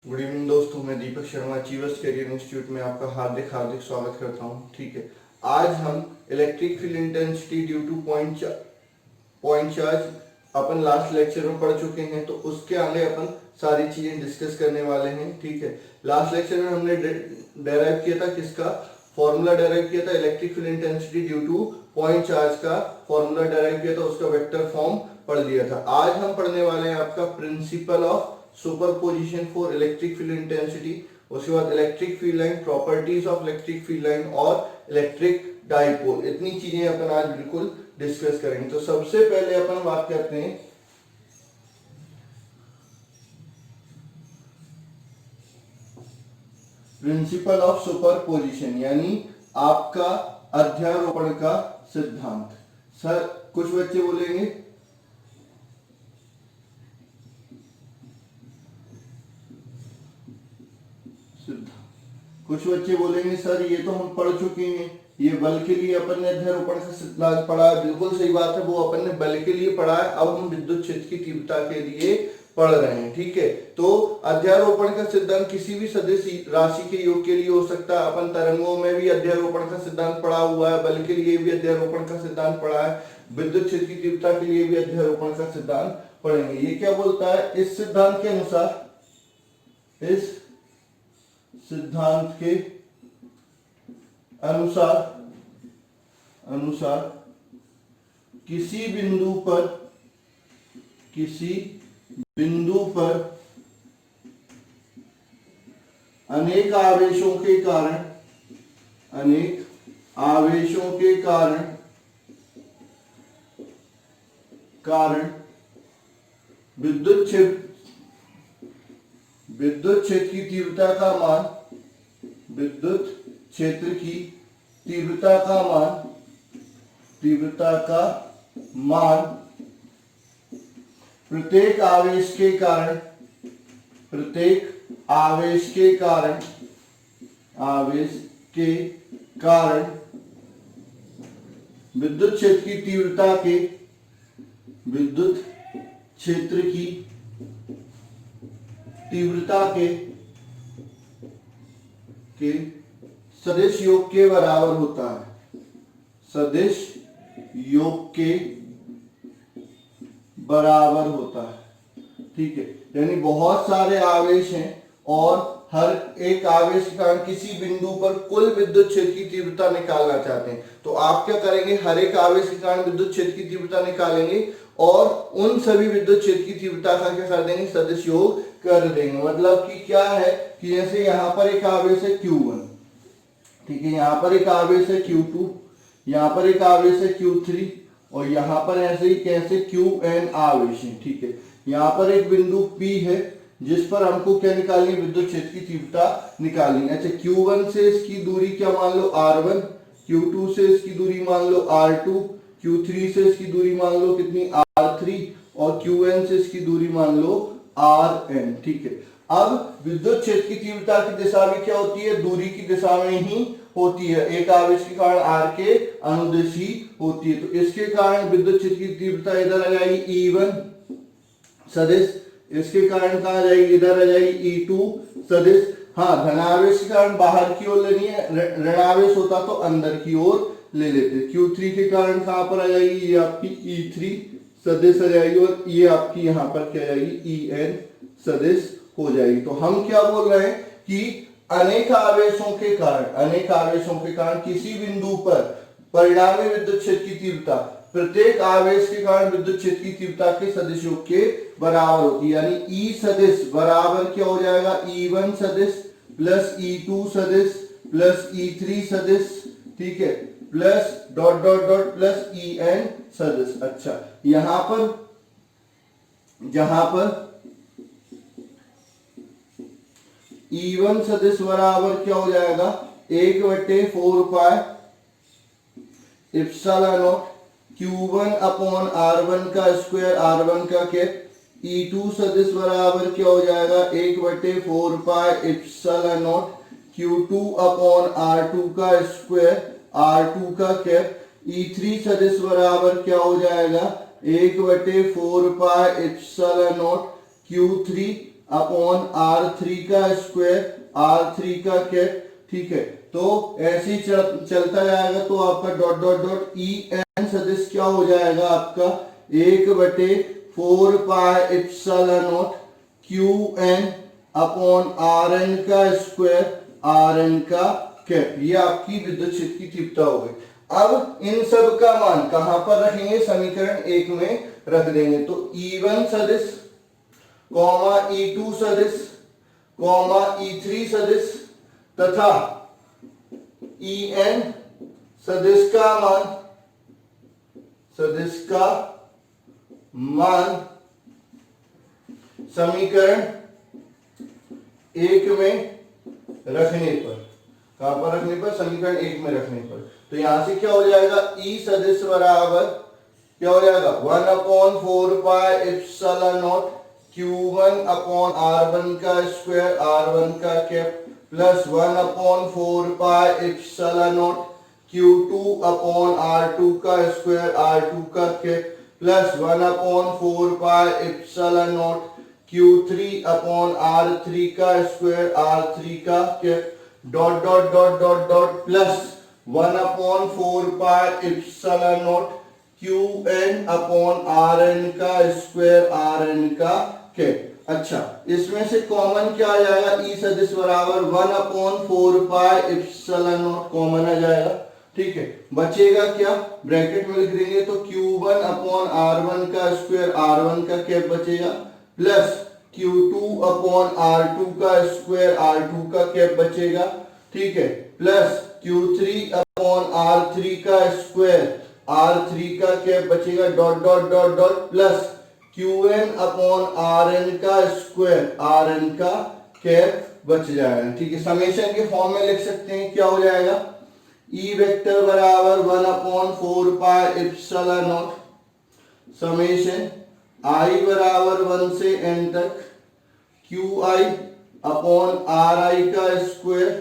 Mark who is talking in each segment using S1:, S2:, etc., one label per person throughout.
S1: Good evening दोस्तों, मैं Deepak Sharma achievers career institute में आपका हार्दिक हार्दिक स्वागत करता हूं। ठीक है, आज हम electric field intensity due to point charge अपन लास्ट लेक्चर में पढ़ चुके हैं, तो उसके आगे अपन सारी चीजें डिस्कस करने वाले हैं। ठीक है, लास्ट लेक्चर में हमने डेराइव किया था, किसका फॉर्मूला डेराइव किया था, electric field intensity due to point charge का फॉर्मूला डेराइव किया था, उसका वेक्टर फॉर्म पढ़ लिया था। आज हम पढ़ने वाले हैं आपका principle of superposition for electric field intensity, उसके बाद electric field line, properties of electric field line और इलेक्ट्रिक डाइपोल। इतनी चीजें अपन आज बिल्कुल डिस्कस करेंगे। तो सबसे पहले अपन बात करते हैं प्रिंसिपल ऑफ सुपरपोजिशन, यानी आपका अध्यारोपण का सिद्धांत। सर कुछ बच्चे बोलेंगे सर ये तो हम पढ़ चुके हैं, ये बल के लिए अपन ने अध्यारोपण का सिद्धांत पढ़ा है। बिल्कुल सही बात है, वो अपन ने बल के लिए पढ़ा है। अब हम विद्युत क्षेत्र की तीव्रता के लिए पढ़ रहे हैं। ठीक है, तो अध्यारोपण का सिद्धांत किसी भी सदिश राशि के योग के लिए हो सकता है। अपन तरंगों में भी अध्यारोपण का सिद्धांत पढ़ा हुआ है, बल के लिए भी अध्यारोपण का सिद्धांत पढ़ा है, विद्युत क्षेत्र की तीव्रता के लिए भी अध्यारोपण का सिद्धांत पढ़ेंगे। ये क्या बोलता है, इस सिद्धांत के अनुसार किसी बिंदु पर अनेक आवेशों के कारण विद्युत क्षेत्र की तीव्रता का मान प्रत्येक आवेश के कारण विद्युत क्षेत्र की तीव्रता के सदिश योग के बराबर होता है। ठीक है, यानी बहुत सारे आवेश हैं और हर एक आवेश के कारण किसी बिंदु पर कुल विद्युत क्षेत्र की तीव्रता निकालना चाहते हैं। तो आप क्या करेंगे, हर एक आवेश के कारण विद्युत क्षेत्र की तीव्रता निकालेंगे और उन सभी विद्युत क्षेत्र की तीव्रता का क्या कर देंगे, सदिश योग कर देंगे। मतलब कि क्या है कि जैसे यहाँ पर एक आवेश है Q1, ठीक है, यहाँ पर एक आवेश है Q2, यहाँ पर एक आवेश है Q3 और यहाँ पर ऐसे ही कैसे Qn आवेश है। ठीक है, यहाँ पर एक बिंदु P है जिस पर हमको क्या निकालनी है, विद्युत क्षेत्र की तीव्रता निकालनी है। अच्छा, Q1 से इसकी दूरी क्या मान लो R1, Q2 से इसकी दूरी मान लो R2, Q3 से इसकी दूरी मान लो कितनी R3 और Qn से इसकी दूरी मान लो Rn। ठीक है, अब विद्युत क्षेत्र की तीव्रता की दिशा भी क्या होती है, दूरी की दिशा में ही होती है। एक आवेश के कारण R के अनुदिशी होती है। तो इसके कारण विद्युत क्षेत्र की तीव्रता इधर आ जाएगी E1 सदिश, इसके कारण कहाँ आ जाएगी, इधर आ जाएगी E2 सदिश। हाँ, धनावेश के कारण बाहर की ओर लेनी है, ऋणावेश होता तो अंदर की ओर ले लेते। Q3 के कारण कहाँ पर आ जाएगी, ये आपकी E3 सदिश आ जाएगी और ये आपकी यहाँ पर क्या जाएगी, En सदिश हो जाएगी। तो हम क्या बोल रहे हैं कि अनेक आवेशों के कारण किसी बिंदु पर परिणामी विद्युत क्षेत्र की तीव्रता प्रत्येक आवेश के कारण विद्युत क्षेत्र की तीव्रता के सदिश योग के बराबर होती है। यानी E सदिश बराबर क्या हो जाएगा, E1 सदिश प्लस E2 सदिश प्लस E3 सदिश, ठीक है, plus dot dot dot plus En सदिश। अच्छा, जहां पर E1 सदिश बराबर क्या हो जाएगा, 1/4 pi epsilon not Q1 upon R1 का स्क्वायर, R1 का कैप। E2 सदिश बराबर क्या हो जाएगा, 1/4 pi epsilon not Q2 upon R2 का स्क्वायर, R2 का कैप। E3 सदिश बराबर क्या हो जाएगा, 1/4 pi epsilon not Q3 upon R3 का स्क्वायर R3 का कैप, ठीक है। तो ऐसे ही चलता जाएगा तो आपका dot dot dot E N सदिश क्या हो जाएगा आपका 1/4 pi epsilon naught Q N upon R N का स्क्वायर आर एन का कैप। ये आपकी विद्युत क्षेत्र की तीव्रता हो गई। अब इन सब का मान कहां पर रखेंगे, समीकरण 1 में रख देंगे। तो E1 सदिश कॉमा E2 सदिश कॉमा E3 सदिश तथा En सदिश का मान समीकरण 1 में रखने पर, कहां पर रखने पर, समीकरण 1 में रखने पर, तो यहां से क्या हो जाएगा, ई सदिश बराबर क्या हो जाएगा 1/4 pi epsilon not Q1 upon R1 का स्क्वायर R1 का cap plus 1/4 pi epsilon not Q2 upon R2 का स्क्वायर R2 का cap plus 1/4 pi epsilon not Q3 upon R3 का स्क्वायर R3 का cap dot dot dot dot dot plus 1/4 pi epsilon not Qn upon Rn का square Rn का cap. अच्छा, इसमें से common क्या आ जाएगा, ई सदिश बराबर 1/4 पाई एप्सिलॉन नॉट कॉमन आ जाएगा, ठीक है। बचेगा क्या, ब्रैकेट में लिख देंगे तो Q1 अपॉन R1 का स्क्वायर R1 का कैप बचेगा प्लस Q2 अपॉन R2 का स्क्वायर R2 का कैप बचेगा, ठीक है, प्लस Q3 अपॉन R3 का स्क्वायर R3 का कैप बचेगा dot dot dot dot plus Qn upon Rn का स्क्वायर Rn का कैप बच जाएगा, ठीक है। समेशन के फॉर्म में लिख सकते हैं, क्या हो जाएगा, E वेक्टर बराबर 1/4 pi epsilon not summation I बराबर 1 से n तक Qi अपॉन Ri का स्क्वायर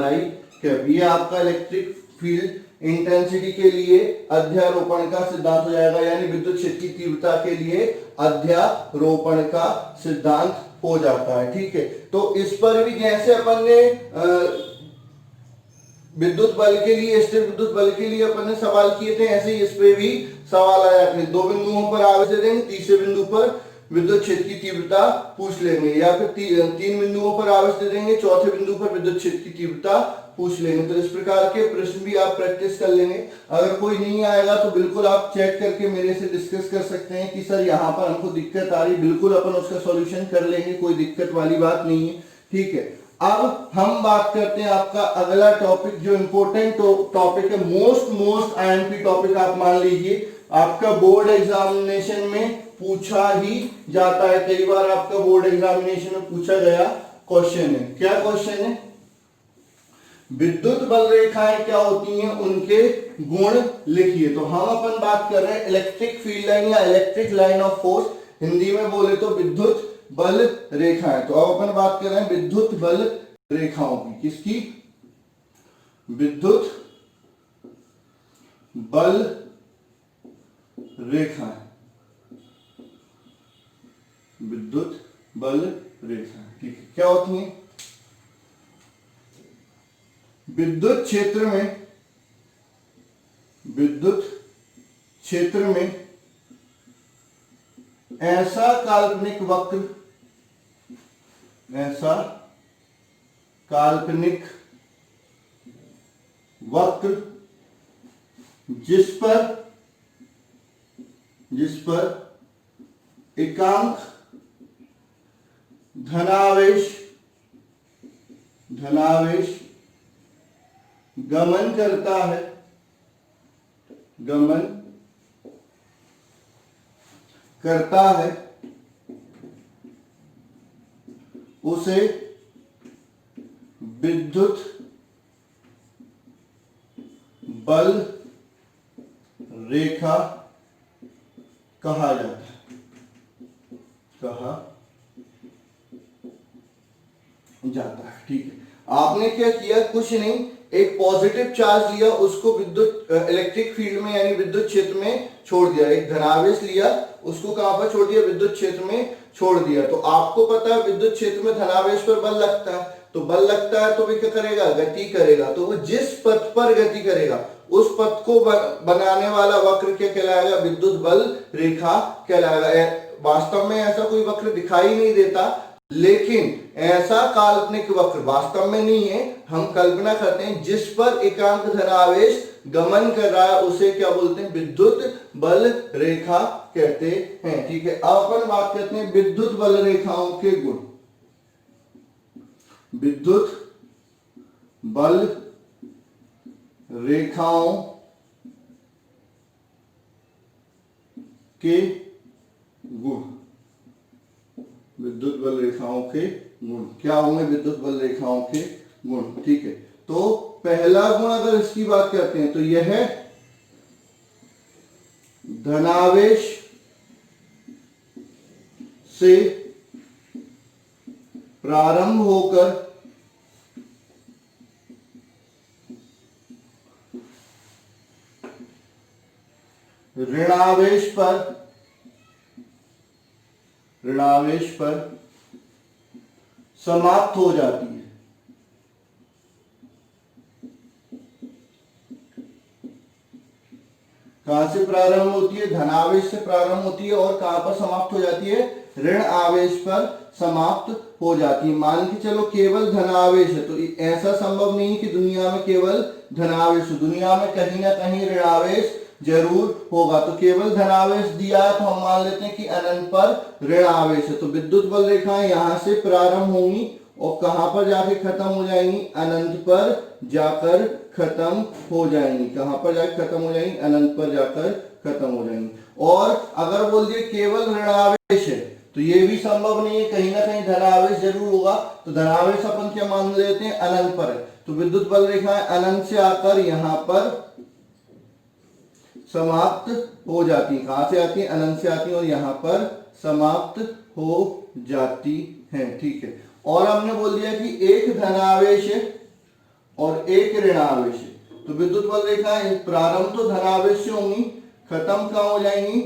S1: Ri कैप। ये आपका इलेक्ट्रिक फील्ड इंटेंसिटी के लिए अध्यारोपण का सिद्धांत हो जाएगा, यानी विद्युत क्षेत्र की तीव्रता के लिए अध्यारोपण का सिद्धांत हो जाता है, ठीक है। तो इस पर भी जैसे अपन ने विद्युत बल के लिए, स्थिर विद्युत बल के लिए अपन ने सवाल किए थे, ऐसे ही इस पे भी सवाल आया अपने 2 बिंदुओं पर आवेश दे देंगे, तीसरे बिंदु पर विद्युत क्षेत्र की तीव्रता पूछ लेंगे, या फिर 3 बिंदुओं पर आवेश दे देंगे, चौथे बिंदु पर विद्युत क्षेत्र की तीव्रता पूछ लेंगे। तो इस प्रकार के प्रश्न भी आप प्रैक्टिस कर लेंगे। अगर कोई नहीं आएगा तो बिल्कुल आप चेक करके मेरे से डिस्कस कर सकते हैं कि सर यहाँ पर हमको दिक्कत आ रही, बिल्कुल अपन उसका सॉल्यूशन कर लेंगे, कोई दिक्कत वाली बात नहीं है, ठीक है। अब हम बात करते हैं आपका अगला टॉपिक, जो इंपॉर्टेंट टॉपिक है, मोस्ट आईएमपी टॉपिक आप मान लीजिए, आपका बोर्ड एग्जामिनेशन में पूछा ही जाता है, कई बार आपका बोर्ड एग्जामिनेशन में पूछा गया क्वेश्चन है। क्या क्वेश्चन है, विद्युत बल रेखाएं क्या होती हैं, उनके गुण लिखिए। तो हम अपन बात कर रहे हैं इलेक्ट्रिक फील्ड लाइन या electric line of force, Hindi में बोले तो विद्युत बल रेखाएं। तो अब अपन बात कर रहे हैं विद्युत बल रेखाओं की, किसकी, विद्युत बल रेखाएं, विद्युत बल रेखाएं, ठीक है। क्या होती हैं, विद्युत क्षेत्र में ऐसा काल्पनिक वक्र जिस पर एकांक धनावेश गमन करता है उसे विद्युत बल रेखा कहा जाता है, ठीक है। आपने क्या किया, कुछ नहीं, एक पॉजिटिव चार्ज लिया, उसको विद्युत इलेक्ट्रिक फील्ड में यानी विद्युत क्षेत्र में छोड़ दिया, एक धनावेश लिया, उसको कहां पर छोड़ दिया, विद्युत क्षेत्र में छोड़ दिया। तो आपको पता है विद्युत क्षेत्र में धनावेश पर बल लगता है, तो बल लगता है तो वो क्या करेगा, गति करेगा। तो वो जिस पथ पर गति करेगा उस पथ को बनाने वाला वक्र क्या कहलाएगा, विद्युत बल रेखा कहलाएगा। वास्तव में ऐसा कोई वक्र दिखाई नहीं देता, लेकिन ऐसा काल्पनिक वक्र वास्तव में नहीं है, हम कल्पना करते हैं, जिस पर एकांक धनावेश गमन कर रहा है उसे क्या बोलते हैं, विद्युत बल रेखा कहते हैं। ठीक है, अब अपन बात करते हैं विद्युत बल रेखाओं के गुण। विद्युत बल रेखाओं के गुण। विद्युत बल रेखाओं के गुण क्या होंगे, विद्युत बल रेखाओं के गुण। ठीक है, तो पहला गुण अगर इसकी बात करते हैं तो यह है धनावेश से प्रारंभ होकर ऋणावेश पर समाप्त हो जाती है। कहां से प्रारंभ होती है, धनावेश से प्रारंभ होती है और कहां पर समाप्त हो जाती है, ऋण आवेश पर समाप्त हो जाती है। मान के चलो केवल धनावेश है, तो ऐसा संभव नहीं कि दुनिया में केवल धनावेश हो, दुनिया में कहीं ना कहीं ऋणावेश जरूर होगा। तो केवल धनावेश दिया है तो हम मान लेते हैं कि अनंत पर ऋण आवेश है। तो विद्युत बल रेखाएं यहां से प्रारंभ होंगी और कहां पर जाके खत्म हो जाएंगी, अनंत पर जाकर खत्म हो जाएंगी। कहां पर जाकर खत्म हो जाएंगी, अनंत पर जाकर खत्म हो जाएंगी। और अगर बोल दिए केवल ऋणावेश है तो ये भी संभव नहीं है, कहीं ना कहीं धनावेश जरूर होगा। तो धनावेश अपन क्या मान लेते हैं, अनंत पर है। तो विद्युत बल रेखाएं अनंत से आकर यहां पर समाप्त हो जाती है। कहां से आती है, अनंत से आती है और यहां पर समाप्त हो जाती है। ठीक है, और हमने बोल दिया कि एक धनावेश है और एक ऋणावेश है। तो विद्युत बल रेखाएं प्रारंभ तो धनावेश से होंगी, खत्म कहां हो जाएंगी,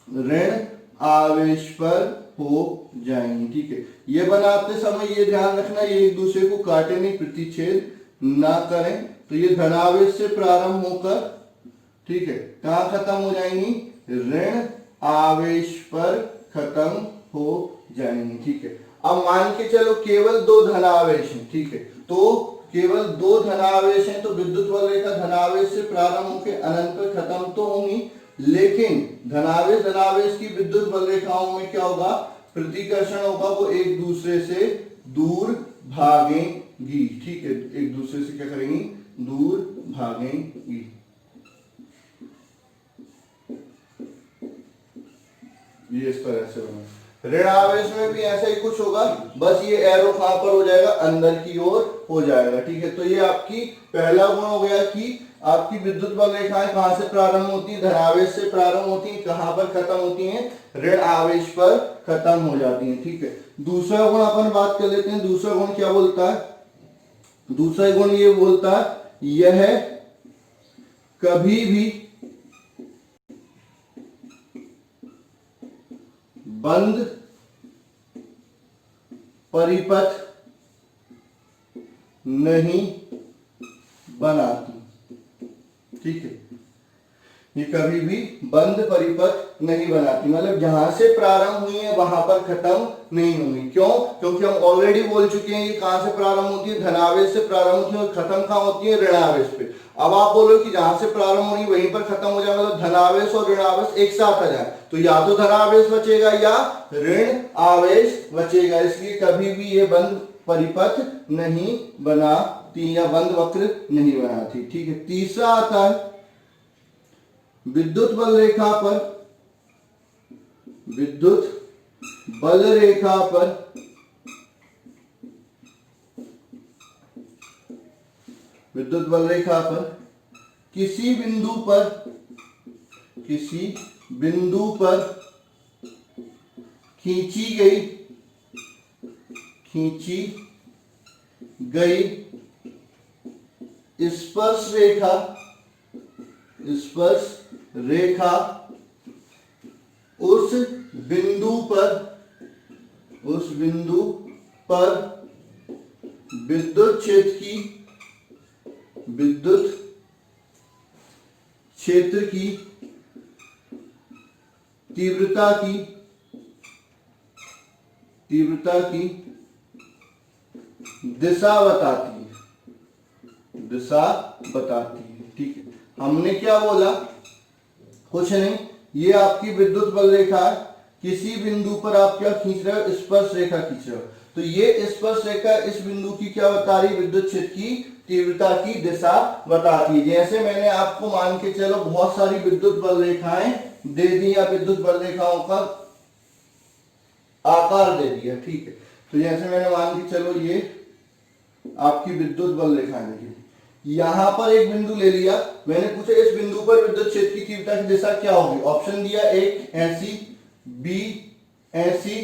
S1: ऋण आवेश पर हो जाएंगी। ठीक है, ये बनाते समय ये ध्यान रखना, ये एक दूसरे को काटे नहीं, प्रतिच्छेद ना करें। तो ये धनावेश से प्रारंभ होकर, ठीक है, कहां खत्म हो जाएंगी, ऋण आवेश पर खत्म हो जाएंगी। ठीक है, अब मान के चलो केवल दो धनावेश हैं। ठीक है, तो केवल दो धनावेश हैं, तो विद्युत बल रेखा धनावेश से प्रारंभ होकर अनंत पर खत्म तो होंगी, लेकिन धनावेश धनावेश की विद्युत बल रेखाओं में क्या होगा, प्रतिकर्षण होगा, वो एक दूसरे से दूर भागेंगी। ठीक है, एक दूसरे से क्या करेंगी, दूर भागेंगी। ये इस तरह से बना। ऋण आवेश में भी ऐसा ही कुछ होगा, बस ये एरो कहां पर हो जाएगा, अंदर की ओर हो जाएगा। ठीक है, तो ये आपकी पहला गुण हो गया कि आपकी विद्युत बल रेखाएं कहां से प्रारंभ होती है, धनावेश से प्रारंभ होती है, कहां पर खत्म होती हैं, ऋण आवेश पर खत्म हो जाती हैं। ठीक है, दूसरा गुण अपन बात कर लेते हैं। दूसरा गुण क्या बोलता है, दूसरा गुण ये बोलता है यह कभी भी बंद परिपथ नहीं बनाती। ठीक है, ये कभी भी बंद परिपथ नहीं बनाती, मतलब जहां से प्रारंभ हुई है वहां पर खत्म नहीं होंगी। क्यों, क्योंकि हम ऑलरेडी बोल चुके हैं ये कहां से प्रारंभ होती है, धनावेश से प्रारंभ होती है और खत्म कहां होती है, ऋणावेश पे। अब आप बोलो कि जहां से प्रारंभ होनी वहीं पर खत्म हो जाए, मतलब धनावेश और ऋणावेश एक साथ आ जाए, तो या तो धनावेश बचेगा या ऋण आवेश बचेगा। इसलिए कभी भी ये बंद परिपथ नहीं बनाती या बंद वक्र नहीं बनाती। ठीक है, तीसरा आता है विद्युत बल रेखा पर, विद्युत बल रेखा पर विद्युत बल रेखा पर किसी बिंदु पर खींची गई स्पर्श रेखा उस बिंदु पर विद्युत क्षेत्र की तीव्रता की दिशा बताती है। ठीक है, हमने क्या बोला, कुछ नहीं, ये आपकी विद्युत बल रेखा है, किसी बिंदु पर आप क्या खींच रहे हो, स्पर्श रेखा खींच रहे हो, तो ये स्पर्श रेखा इस बिंदु की क्या बता रही, विद्युत क्षेत्र की तीव्रता की दिशा बताती है। जैसे मैंने आपको मान के चलो बहुत सारी विद्युत बल रेखाएं दे दी या विद्युत बल रेखाओं का आकार दे दिया। ठीक है, तो जैसे मैंने मान के चलो ये आपकी विद्युत बल रेखाएं देखिए, यहां पर एक बिंदु ले लिया, मैंने पूछा इस बिंदु पर विद्युत क्षेत्र की तीव्रता की दिशा क्या होगी, ऑप्शन दिया, एक ऐसी, बी ऐसी,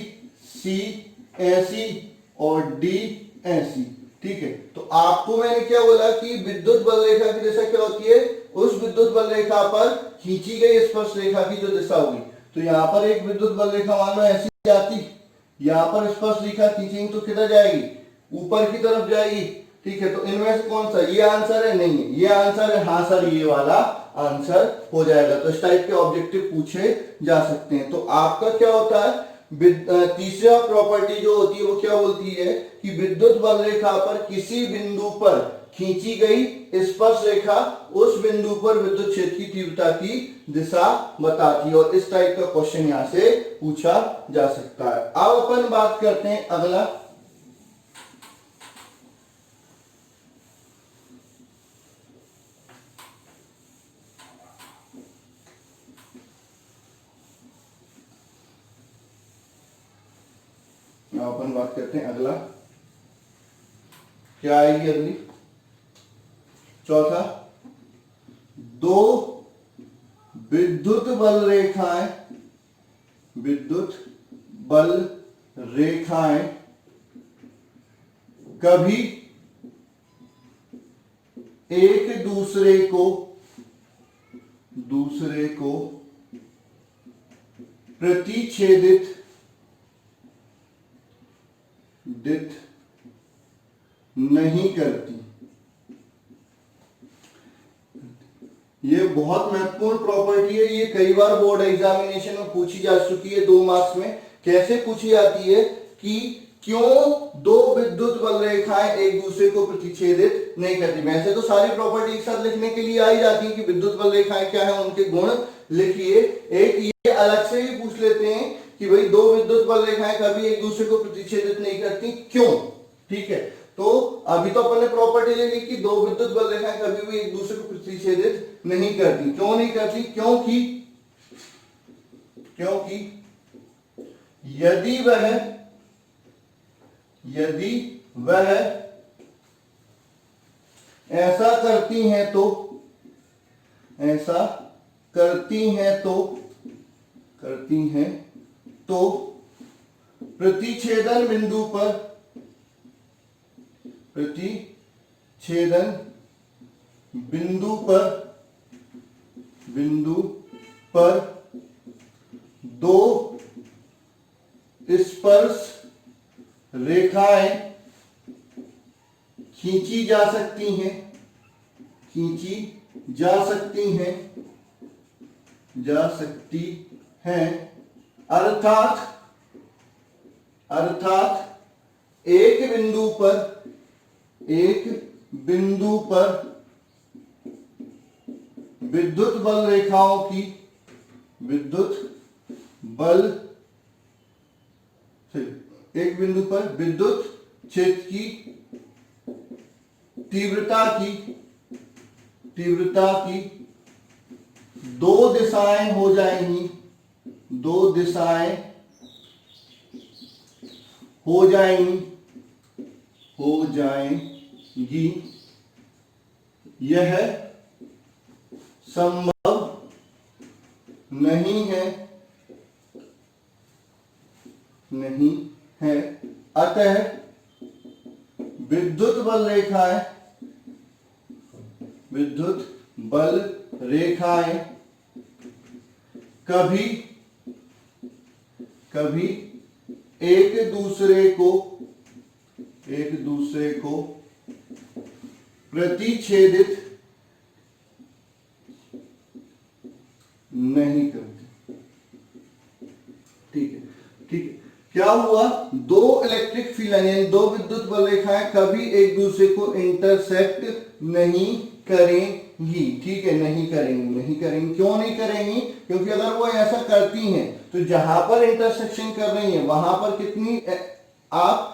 S1: सी ऐसी और डी ऐसी। ठीक है, तो आपको मैंने क्या बोला कि विद्युत बल रेखा की दिशा क्या होती है, उस विद्युत बल रेखा पर खींची गई स्पर्श रेखा की जो दिशा होगी। तो यहाँ पर एक विद्युत बल रेखा मान लो ऐसी जाती, यहाँ पर स्पर्श रेखा खींचेंगे तो किधर जाएगी, ऊपर की तरफ जाएगी। ठीक है, तो इनमें से कौन सा, ये आंसर है, नहीं है, ये आंसर है, हाँ सर ये वाला आंसर हो जाएगा। तो इस टाइप के ऑब्जेक्टिव पूछे जा सकते हैं। तो आपका क्या होता है, तीसरा प्रॉपर्टी जो होती है वो क्या बोलती है कि विद्युत बल रेखा पर किसी बिंदु पर खींची गई स्पर्श रेखा उस बिंदु पर विद्युत क्षेत्र की तीव्रता की दिशा बताती है। और इस टाइप का क्वेश्चन यहां से पूछा जा सकता है। अब अपन बात करते हैं अगला, अपन बात करते हैं अगला, क्या आएगी अगली, चौथा, दो विद्युत बल रेखाएं कभी एक दूसरे को प्रतिच्छेदित नहीं करती। ये बहुत महत्वपूर्ण प्रॉपर्टी है, ये कई बार बोर्ड एग्जामिनेशन में पूछी जा चुकी है 2 मार्क्स में। कैसे पूछी जाती है कि क्यों दो विद्युत बल रेखाएं एक दूसरे को प्रतिच्छेदित नहीं करती। वैसे तो सारी प्रॉपर्टी एक साथ लिखने के लिए आ ही जाती है कि विद्युत बल रेखाएं क्या है, उनके गुण लिखिए। एक ये अलग से ही पूछ लेते हैं कि भाई दो विद्युत बल रेखाएं कभी एक दूसरे को प्रतिच्छेदित नहीं करती, क्यों। ठीक है, तो अभी तो अपन ने प्रॉपर्टी ले ली कि दो विद्युत बल रेखाएं कभी भी एक दूसरे को प्रतिच्छेदित नहीं करती। क्यों नहीं करती, क्योंकि यदि वह ऐसा करती हैं तो प्रतिच्छेदन बिंदु पर दो स्पर्श रेखाएं खींची जा सकती हैं, अर्थात एक बिंदु पर विद्युत बल रेखाओं की एक बिंदु पर विद्युत क्षेत्र की तीव्रता की दो दिशाएं हो जाएंगी, यह संभव नहीं है। अतः विद्युत बल रेखाएं कभी कभी एक दूसरे को प्रतिच्छेदित नहीं करते। ठीक है, ठीक है। क्या हुआ, दो इलेक्ट्रिक फील्ड यानी दो विद्युत बल रेखाएं कभी एक दूसरे को इंटरसेक्ट नहीं करेंगी। ठीक है, नहीं करेंगी। क्यों नहीं करेंगी? क्योंकि अगर वो ऐसा करती हैं तो जहां पर इंटरसेक्शन कर रही है वहां पर कितनी आप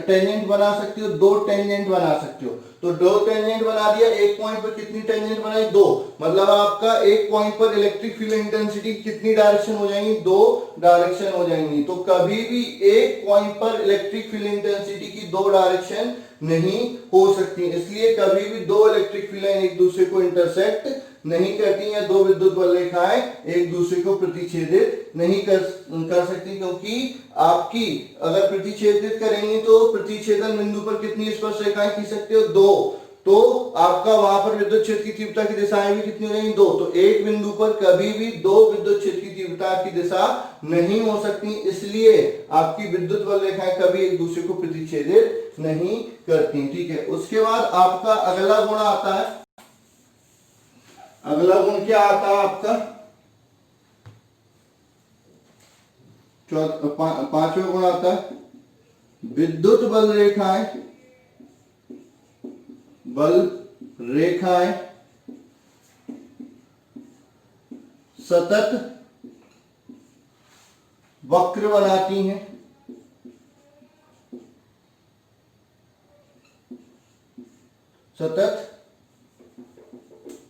S1: टेंजेंट बना सकते हो, दो टेंजेंट बना सकते हो। तो दो टेंजेंट बना दिया, एक पॉइंट पर कितनी टेंजेंट बनाई? दो। मतलब आपका एक पॉइंट पर इलेक्ट्रिक फील्ड इंटेंसिटी कितनी डायरेक्शन हो जाएंगी? दो डायरेक्शन हो जाएंगी। तो कभी भी एक पॉइंट पर इलेक्ट्रिक फील्ड इंटेंसिटी की दो डायरेक्शन नहीं हो सकती, इसलिए कभी भी दो इलेक्ट्रिक फील्ड एक दूसरे को इंटरसेक्ट नहीं करती या दो विद्युत बल रेखाएं एक दूसरे को प्रतिच्छेदित नहीं कर सकती, क्योंकि आपकी अगर प्रतिच्छेदित करेंगे तो प्रतिच्छेदन बिंदु पर कितनी स्पर्श रेखाएं खींच सकते हो? दो। तो आपका वहां पर विद्युत क्षेत्र की तीव्रता की दिशाएं भी कितनी हो जाएंगी? दो। तो एक बिंदु पर कभी भी दो विद्युत क्षेत्र की तीव्रता की दिशा नहीं हो सकती, इसलिए आपकी विद्युत बल रेखाएं कभी एक दूसरे को प्रतिच्छेदित नहीं करती। ठीक है, उसके बाद आपका अगला गुण आता है। अगला गुण क्या आता है आपका? पांचवा गुण आता है विद्युत बल रेखाएं सतत वक्र बनाती हैं। सतत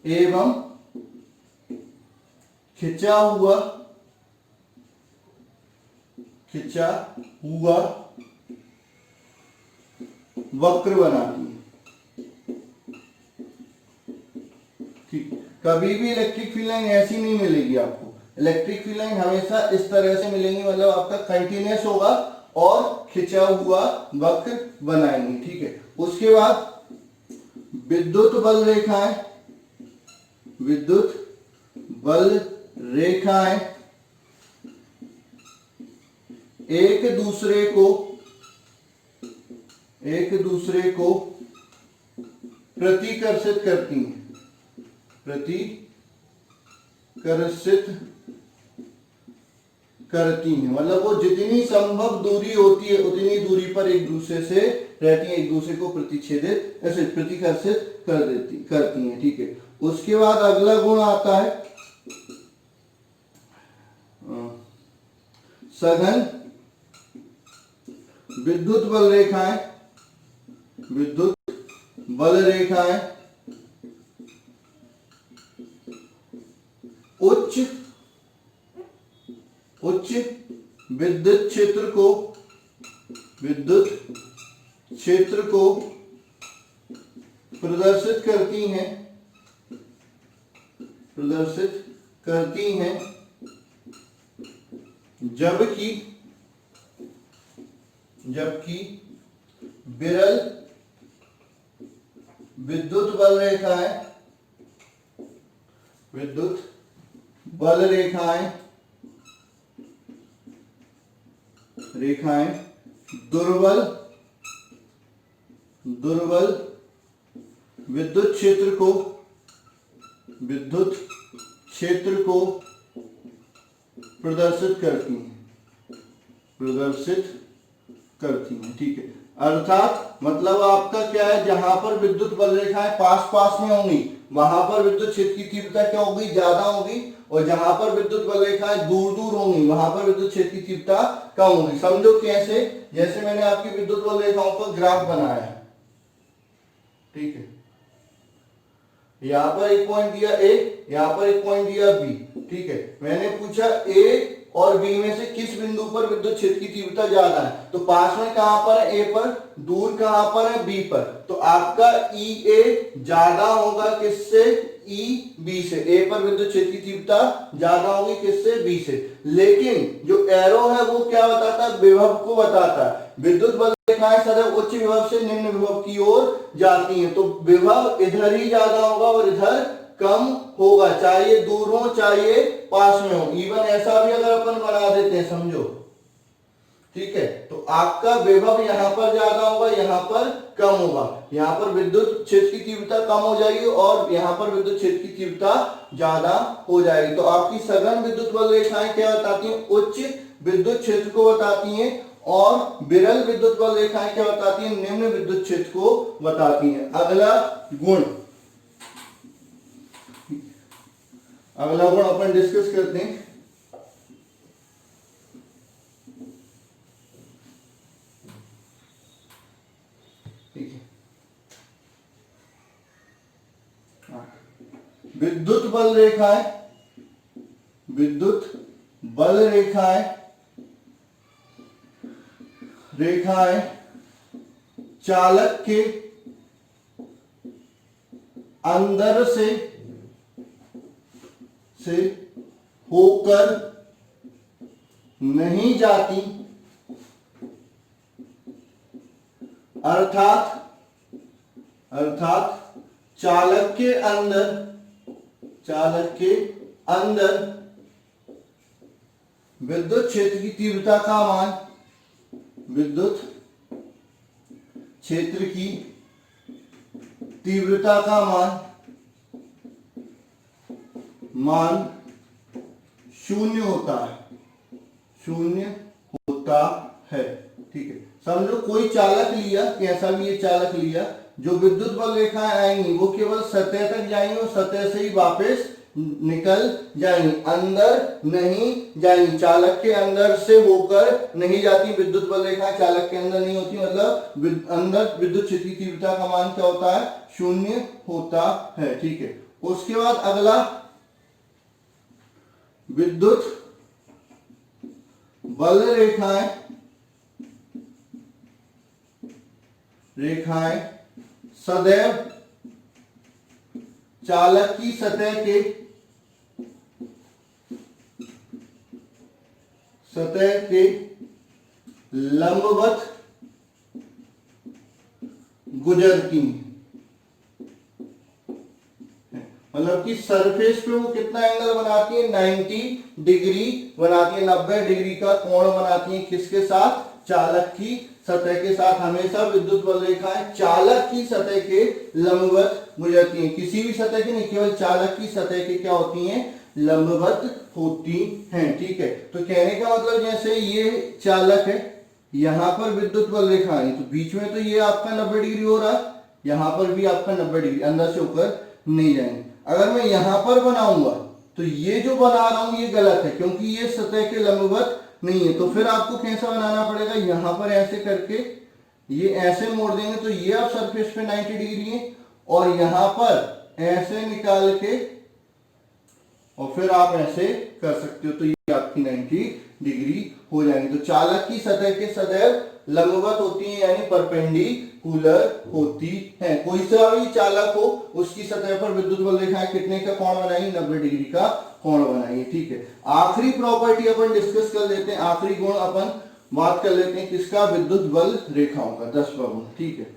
S1: एवं खिंचा हुआ वक्र बनाती है। ठीक, कभी भी इलेक्ट्रिक फील्ड लाइन ऐसी नहीं मिलेगी आपको। इलेक्ट्रिक फील्ड लाइन हमेशा इस तरह से मिलेंगी, मतलब आपका कंटिन्यूअस होगा और खिंचा हुआ वक्र बनाएंगे। ठीक है, उसके बाद विद्युत बल रेखाएं एक दूसरे को प्रतिकर्षित करती हैं। मतलब वो जितनी संभव दूरी होती है उतनी दूरी पर एक दूसरे से रहती है, एक दूसरे को प्रतिच्छेदित ऐसे प्रतिकर्षित करती हैं। ठीक है, उसके बाद अगला गुण आता है सघन विद्युत बल रेखाएं उच्च विद्युत क्षेत्र को प्रदर्शित करती हैं, जबकि विरल विद्युत बल रेखाएं दुर्बल विद्युत क्षेत्र को प्रदर्शित करती हैं। ठीक है, अर्थात मतलब आपका क्या है, जहां पर विद्युत बल रेखाएं पास में होंगी वहां पर विद्युत क्षेत्र की तीव्रता क्या होगी? ज्यादा होगी, और जहां पर विद्युत बल रेखाएं दूर होंगी वहां पर विद्युत क्षेत्र की तीव्रता कम होगी। समझो कैसे? जैसे मैंने आपकी विद्युत बल रेखाओं का ग्राफ बनाया है। ठीक है, यहां पर एक पॉइंट दिया A, यहां पर एक पॉइंट दिया B। ठीक है, मैंने पूछा A और B में से किस बिंदु पर विद्युत क्षेत्र की तीव्रता ज्यादा है? तो पास में कहां पर है? A पर। दूर कहां पर है? B पर। तो आपका EA ज्यादा होगा किससे? EB से। A पर विद्युत क्षेत्र की तीव्रता ज्यादा होगी किससे? B से। लेकिन जो एरो है वो क्या बताता है? विभव को बताता है। विद्युत बल रेखाएं सदैव उच्च विभव से निम्न विभव की ओर जाती हैं, तो विभव इधर ही ज्यादा होगा और इधर कम होगा, चाहे दूर हो चाहे पास में हो। इवन ऐसा भी अगर अपन बना देते हैं, समझो ठीक है। तो आपका विभव यहाँ पर ज्यादा होगा, यहाँ पर कम होगा। यहाँ पर विद्युत क्षेत्र की तीव्रता कम हो जाएगी और यहाँ पर विद्युत क्षेत्र की तीव्रता ज्यादा हो जाएगी। तो आपकी सघन विद्युत बल रेखाएं क्या बताती हैं? उच्च विद्युत क्षेत्र को बताती हैं, और विरल विद्युत बल रेखाएं क्या बताती हैं? निम्न विद्युत क्षेत्र को बताती हैं। अगला गुण अपन डिस्कस करते हैं। ठीक है, विद्युत बल रेखाएं चालक के अंदर से होकर नहीं जाती, अर्थात चालक के अंदर विद्युत क्षेत्र की तीव्रता का मान, विद्युत क्षेत्र की तीव्रता का मान शून्य होता है। ठीक है, समझो कोई चालक लिया, कैसा भी ये चालक लिया, जो विद्युत बल रेखाएं आएंगी वो केवल सतह तक जाएंगी और सतह से ही वापस निकल जाएंगी, अंदर नहीं जाएंगी। चालक के अंदर से होकर नहीं जाती विद्युत बल रेखाएं, चालक के अंदर नहीं होती, मतलब अंदर विद्युत क्षेत्र की तीव्रता का मान क्या होता है? शून्य होता है। ठीक है, उसके बाद अगला विद्युत बल रेखाएं सदैव चालक की सतह के लंबवत गुजरती हैं। मतलब कि सरफेस पे वो कितना एंगल बनाती है? 90 डिग्री बनाती है, 90 डिग्री का कोण बनाती है। किसके साथ? चालक की सतह के साथ। हमेशा विद्युत बल रेखाएं चालक की सतह के लंबवत गुजरती हैं, किसी भी सतह की नहीं, केवल चालक की सतह के क्या होती हैं? लंबवत होती हैं। ठीक है, तो कहने का मतलब जैसे ये चालक है, यहां पर विद्युत बल रेखाएं, तो बीच में तो ये आपका 90 डिग्री हो रहा है, यहां पर भी आपका 90 डिग्री, अंदर से होकर नहीं जाएंगे। अगर मैं यहां पर बनाऊंगा तो ये जो बना रहा हूं ये गलत है, क्योंकि ये सतह के लंबवत नहीं है। तो फिर आपको कैसा बनाना पड़ेगा? यहां पर ऐसे करके ये ऐसे मोड़ देंगे तो ये आप सरफेस पे 90 डिग्री है, और यहां पर ऐसे निकाल के और फिर आप ऐसे कर सकते हो, तो ये आपकी 90 डिग्री हो जाएंगी। तो चालक की सतह के सदैव लंबवत होती है, यानी परपेंडिकुलर होती है। कोई सा भी चालक हो, उसकी सतह पर विद्युत बल रेखाएं कितने का कोण बनाएंगी? 90 डिग्री का कोण बनाएंगे। ठीक है, आखिरी प्रॉपर्टी अपन डिस्कस कर लेते हैं, आखिरी गुण अपन बात कर लेते हैं किसका? विद्युत बल रेखाओं का 10वां गुण। ठीक है,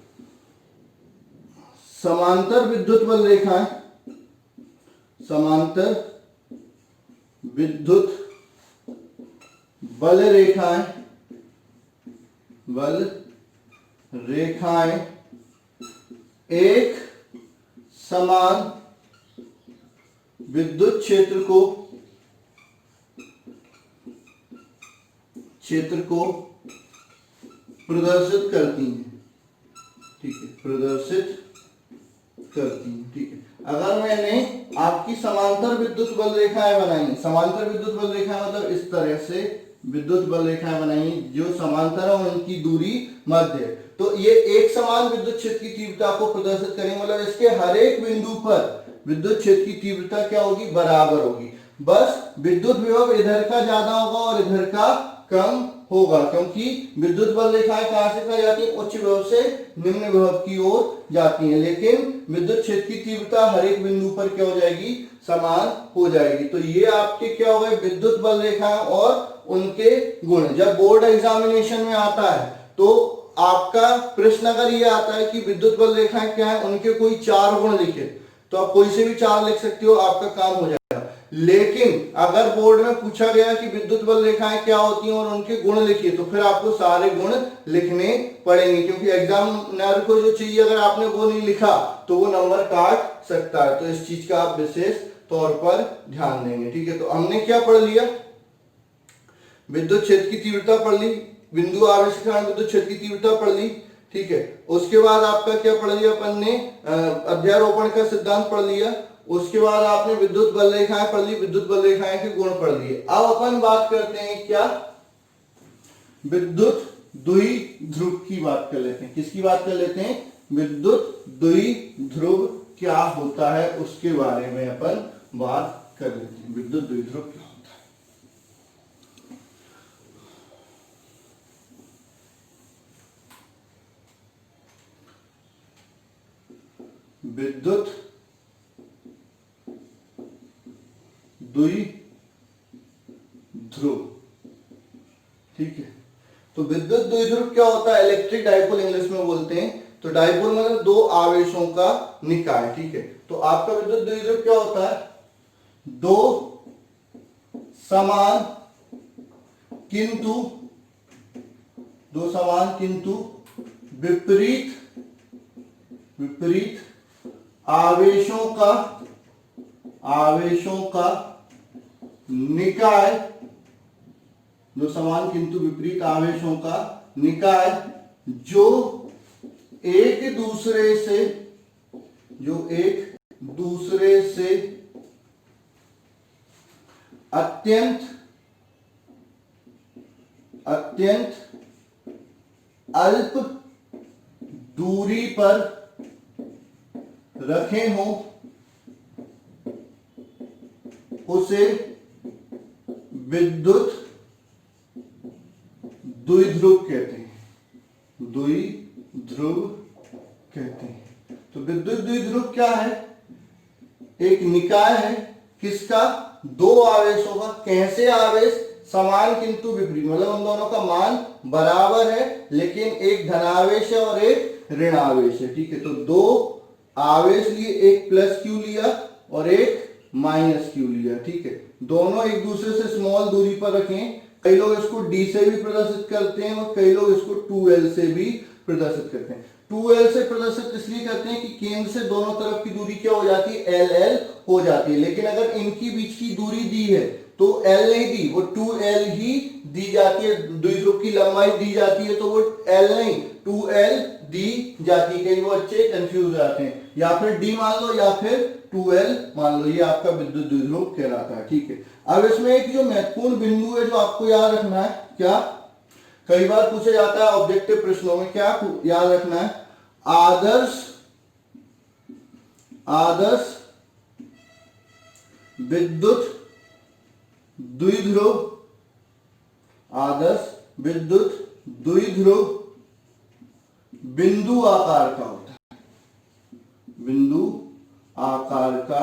S1: समांतर विद्युत बल रेखाएं, समांतर विद्युत बल रेखाएं एक समान विद्युत क्षेत्र को प्रदर्शित करती हैं। ठीक है, प्रदर्शित करती हैं। ठीक है, अगर मैंने आपकी समांतर विद्युत बल रेखाएं बनाई, समांतर विद्युत बल रेखाएं मतलब इस तरह से विद्युत बल रेखाएं बनाई जो समांतर है, उनकी दूरी मध्य है, तो ये एक समान विद्युत क्षेत्र की तीव्रता को प्रदर्शित करेंगे। मतलब इसके हर एक बिंदु पर विद्युत क्षेत्र की तीव्रता क्या होगी? बराबर होगी। बस विद्युत विभव इधर का ज्यादा होगा और इधर का कम होगा, क्योंकि विद्युत बल रेखाएं कहां से कहा जाती है? उच्च विभव से निम्न विभव की ओर जाती हैं, लेकिन विद्युत क्षेत्र की तीव्रता हर एक बिंदु पर क्या हो जाएगी? समान हो जाएगी। तो ये आपके क्या हो गए? विद्युत बल रेखाएं और उनके गुण। जब बोर्ड एग्जामिनेशन में आता है तो आपका प्रश्न अगर ये आता है कि विद्युत बल रेखाएं क्या है, उनके कोई 4 गुण लिखे, तो आप कोई से भी 4 लिख सकते हो, आपका काम हो जाएगा। लेकिन अगर बोर्ड में पूछा गया कि विद्युत बल रेखाएं क्या होती हैं और उनके गुण लिखिए, तो फिर आपको सारे गुण लिखने पड़ेंगे, क्योंकि एग्जामिनर को जो चाहिए अगर आपने वो नहीं लिखा तो वो नंबर काट सकता है। तो इस चीज का आप विशेष तौर पर ध्यान देंगे। ठीक है, तो हमने क्या पढ़ लिया, विद्युत क्षेत्र की तीव्रता पढ़ ली, बिंदु आवेश के कारण विद्युत क्षेत्र की तीव्रता पढ़ ली। ठीक है, उसके बाद आपका क्या पढ़ लिया अपन ने, अध्यारोपण का सिद्धांत पढ़ लिया। उसके बाद आपने विद्युत बल रेखाएं पढ़ ली, विद्युत बल रेखाएं के गुण पढ़ लिए। अब अपन बात करते हैं क्या, विद्युत द्विध्रुव की बात कर लेते हैं। किसकी बात कर लेते हैं, विद्युत द्विध्रुव क्या होता है उसके बारे में अपन बात कर लेते हैं। विद्युत द्विध्रुव क्या होता है। विद्युत द्विध्रुव, ठीक है, तो विद्युत द्विध्रुव क्या होता है, इलेक्ट्रिक डाइपोल इंग्लिश में बोलते हैं। तो डाइपोल मतलब दो आवेशों का निकाय। ठीक है, तो आपका विद्युत द्विध्रुव क्या होता है, दो समान किंतु विपरीत आवेशों का निकाय, दो समान किंतु विपरीत आवेशों का निकाय जो एक दूसरे से अत्यंत अल्प दूरी पर रखे हों उसे विद्युत द्विध्रुव कहते हैं। तो विद्युत द्विध्रुव क्या है, एक निकाय है किसका, दो आवेशों का। कैसे आवेश, समान किंतु विपरीत, मतलब उन दोनों का मान बराबर है लेकिन एक धनावेश है और एक ऋणावेश है। ठीक है, तो दो आवेश लिए, एक प्लस क्यू लिया और एक माइनस क्यू लिया। ठीक है, दोनों एक दूसरे से स्मॉल दूरी पर रखें। कई लोग इसको डी से भी प्रदर्शित करते हैं और कई लोग इसको 2l से भी प्रदर्शित करते हैं। 2l से प्रदर्शित इसलिए करते हैं कि केंद्र से दोनों तरफ की दूरी क्या हो जाती है, ll हो जाती है। लेकिन अगर इनकी बीच की दूरी दी है तो l नहीं दी, वो 2l ही दी जाती है। द्विध्रुव की लंबाई दी जाती है तो वो l नहीं 2l दी जाती है। कई वो बच्चे कंफ्यूज हो जाते हैं, या फिर d मान लो या फिर 2l मान लो, ये आपका विद्युत द्विध्रुव कहलाता है। ठीक है, अब इसमें एक जो महत्वपूर्ण बिंदु है जो आपको याद रखना है, क्या, कई बार पूछा जाता है ऑब्जेक्टिव प्रश्नों में, क्या याद रखना है, आदर्श विद्युत द्विध्रुव बिंदु आकार का होता है, बिंदु आकार का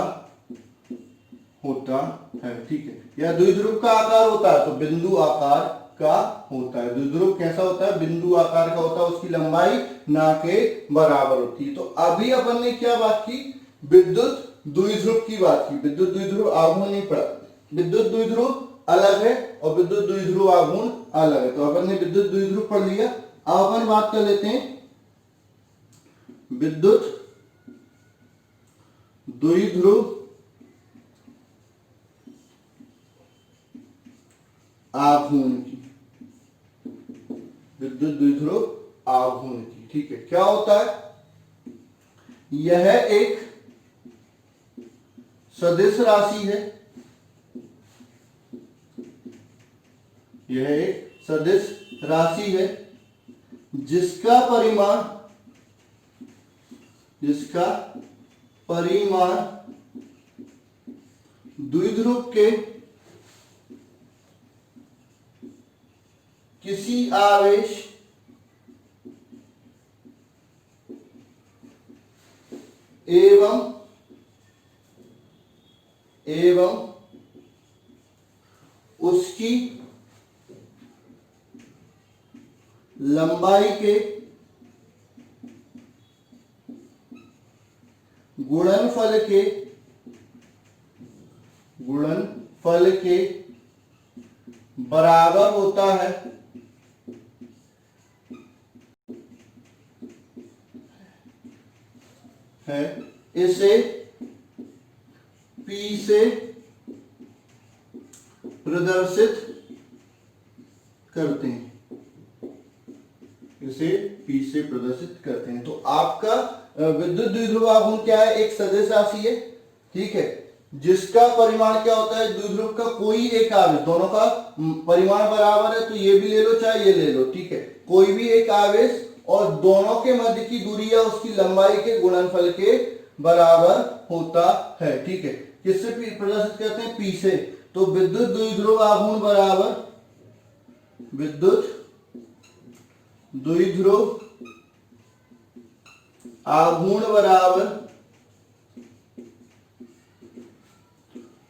S1: होता है। ठीक है, या द्विध्रुव का आकार होता है तो बिंदु आकार का होता है। द्विध्रुव कैसा होता है, बिंदु आकार का होता है, उसकी लंबाई ना के बराबर होती है। तो अभी अपन ने क्या बात की, विद्युत द्विध्रुव की बात की। विद्युत द्विध्रुव आघूर्ण नहीं पड़ा, विद्युत द्विध्रुव अलग है और विद्युत द्विध्रुव आघूर्ण अलग है। तो अपन ने विद्युत द्विध्रुव पढ़ लिया। अब अपन बात कर लेते हैं विद्युत द्विध्रुव आघूर्ण की, विद्युत द्विध्रुव आघूर्ण की। ठीक है, क्या होता है, यह एक सदिश राशि है, यह एक सदिश राशि है जिसका परिमाण द्विध्रुव के किसी आवेश एवं उसकी लंबाई के गुणनफल के गुणनफल के बराबर होता है इसे P से प्रदर्शित करते हैं, इसे P से प्रदर्शित करते हैं। तो आपका विद्युत द्विध्रुव आघूर्ण क्या है? एक सदिश राशि है, ठीक है, जिसका परिमाण क्या होता है? द्विध्रुव का कोई एक आवेश, दोनों का परिमाण बराबर है, तो ये भी ले लो चाहे ये ले लो, ठीक है, कोई भी एक आवेश और दोनों के मध्य की दूरी या उसकी लंबाई के गुणनफल के बराबर होता है, ठीक है। किससे प्रदर्शित करते हैं? P से। तो विद्युत द्विध्रुव आघूर्ण बराबर विद्युत द्विध्रुव आघूर्ण बराबर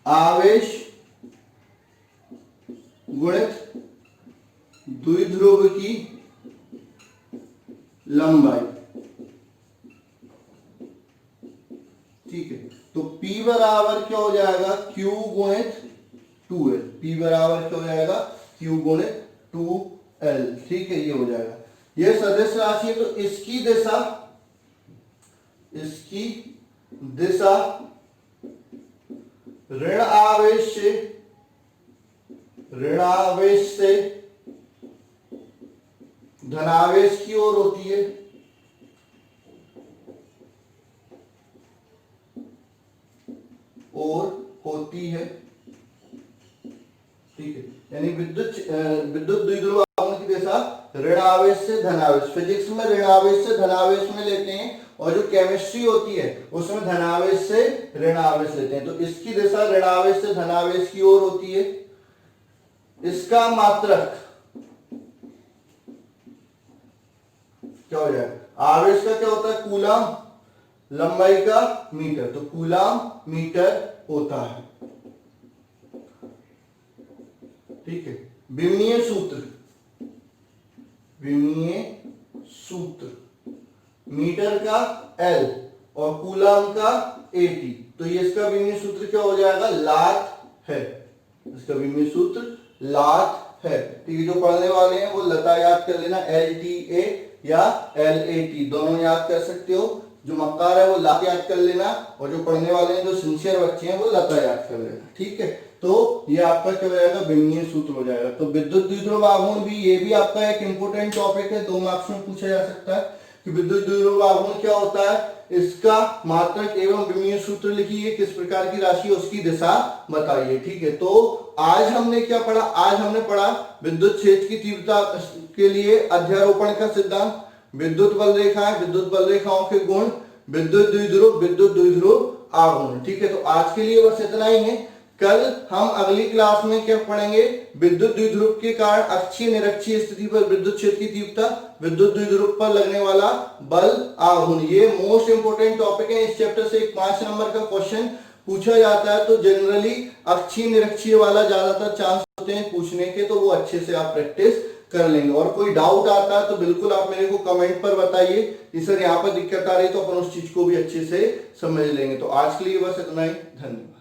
S1: आवेश गुणित द्विध्रुव की लंबाई, ठीक है। तो P बराबर क्या हो जाएगा? Q गुणित 2L। P बराबर क्या हो जाएगा? Q गुणित 2L, ठीक है, ये हो जाएगा। ये सदिश राशि है, तो इसकी दिशा ऋण आवेश से धनावेश की ओर होती है, ठीक है। यानी विद्युत द्विध्रुव आघूर्ण की दिशा ऋण आवेश से धनावेश, फिजिक्स में ऋण आवेश से धनावेश में लेते हैं, और जो केमिस्ट्री होती है उसमें धनावेश से ऋण आवेश लेते हैं। तो इसकी दिशा ऋण आवेश से धनावेश की ओर होती है। इसका मात्रक क्या हो जाएगा? आवेश का क्या होता है? कूलम, लंबाई का मीटर, तो कूलम मीटर होता है, ठीक है। विमीय सूत्र मीटर का L और कूलम का AT, तो ये इसका विमीय सूत्र क्या हो जाएगा? लात है, इसका विमीय सूत्र लात है, ठीक है। जो पढ़ने वाले हैं वो लता याद कर लेना, LTA या LAT दोनों याद कर सकते हो। जो मक्कार है वो लात याद कर लेना, और जो पढ़ने वाले हैं, जो सिंसियर बच्चे हैं, वो लता याद कर लेना, ठीक है। तो ये आपका क्या हो जाएगा? विमीय सूत्र हो जाएगा। तो विद्युत द्विध्रुव आघूर्ण भी, ये भी आपका एक इंपोर्टेंट टॉपिक है, 2 मार्क्स में पूछा जा सकता है कि विद्युत द्विध्रुव आघूर्ण क्या होता है, इसका मात्रक एवं विमीय सूत्र लिखिए, किस प्रकार की राशि है, उसकी दिशा बताइए, ठीक है। तो आज हमने क्या पढ़ा? आज हमने पढ़ा विद्युत क्षेत्र की तीव्रता के लिए अध्यारोपण का सिद्धांत, विद्युत बल रेखाएं, विद्युत बल रेखाओं के गुण, विद्युत द्विध्रुव आघूर्ण, ठीक है। तो आज के लिए बस इतना ही है। कल हम अगली क्लास में क्या पढ़ेंगे? विद्युत द्विध्रुव के कारण अक्षीय निरक्षीय स्थिति पर विद्युत क्षेत्र की तीव्रता, विद्युत द्विध्रुव पर लगने वाला बल आघूर्ण। ये मोस्ट इंपोर्टेंट टॉपिक है। इस चैप्टर से एक 5 नंबर का क्वेश्चन पूछा जाता है, तो जनरली अक्षीय निरक्षीय वाला ज्यादातर चांस होते हैं पूछने के, तो वो अच्छे से आप प्रैक्टिस कर लेंगे। और कोई डाउट आता है तो बिल्कुल आप मेरे को कमेंट पर बताइए कि सर यहाँ पर दिक्कत आ रही है, तो अपन उस चीज को भी अच्छे से समझ लेंगे। तो आज के लिए बस इतना ही, धन्यवाद।